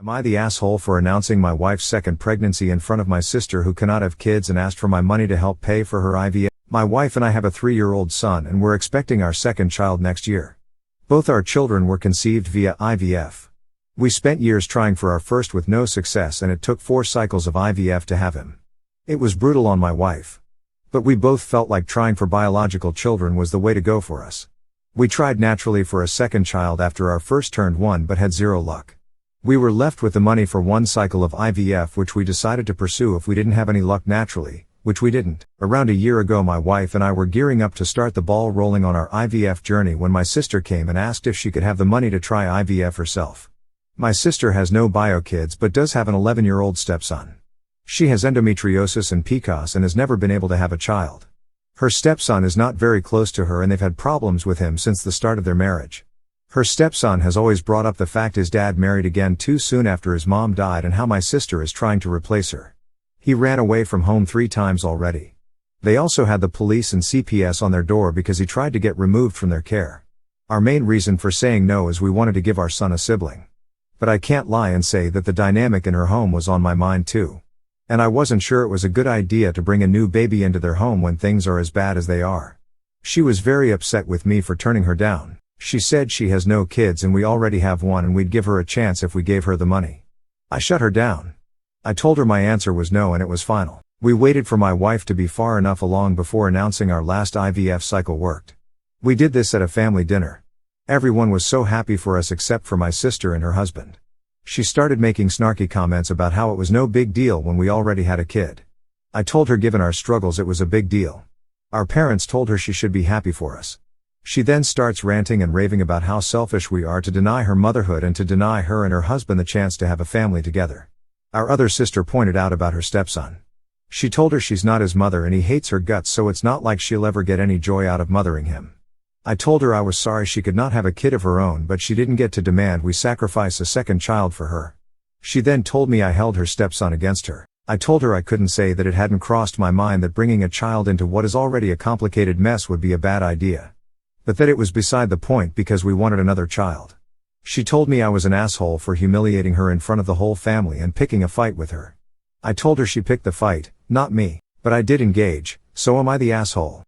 Am I the asshole for announcing my wife's second pregnancy in front of my sister who cannot have kids and asked for my money to help pay for her IVF? My wife and I have a 3-year-old son and we're expecting our second child next year. Both our children were conceived via IVF. We spent years trying for our first with no success and it took 4 cycles of IVF to have him. It was brutal on my wife. But we both felt like trying for biological children was the way to go for us. We tried naturally for a second child after our first turned 1 but had 0 luck. We were left with the money for 1 cycle of IVF which we decided to pursue if we didn't have any luck naturally, which we didn't. Around a year ago my wife and I were gearing up to start the ball rolling on our IVF journey when my sister came and asked if she could have the money to try IVF herself. My sister has no bio kids but does have an 11-year-old stepson. She has endometriosis and PCOS and has never been able to have a child. Her stepson is not very close to her and they've had problems with him since the start of their marriage. Her stepson has always brought up the fact his dad married again too soon after his mom died and how my sister is trying to replace her. He ran away from home 3 times already. They also had the police and CPS on their door because he tried to get removed from their care. Our main reason for saying no is we wanted to give our son a sibling. But I can't lie and say that the dynamic in her home was on my mind too. And I wasn't sure it was a good idea to bring a new baby into their home when things are as bad as they are. She was very upset with me for turning her down. She said she has no kids and we already have 1 and we'd give her a chance if we gave her the money. I shut her down. I told her my answer was no and it was final. We waited for my wife to be far enough along before announcing our last IVF cycle worked. We did this at a family dinner. Everyone was so happy for us except for my sister and her husband. She started making snarky comments about how it was no big deal when we already had a kid. I told her given our struggles it was a big deal. Our parents told her she should be happy for us. She then starts ranting and raving about how selfish we are to deny her motherhood and to deny her and her husband the chance to have a family together. Our other sister pointed out about her stepson. She told her she's not his mother and he hates her guts so it's not like she'll ever get any joy out of mothering him. I told her I was sorry she could not have a kid of her own but she didn't get to demand we sacrifice a second child for her. She then told me I held her stepson against her. I told her I couldn't say that it hadn't crossed my mind that bringing a child into what is already a complicated mess would be a bad idea. But that it was beside the point because we wanted another child. She told me I was an asshole for humiliating her in front of the whole family and picking a fight with her. I told her she picked the fight, not me, but I did engage, so am I the asshole?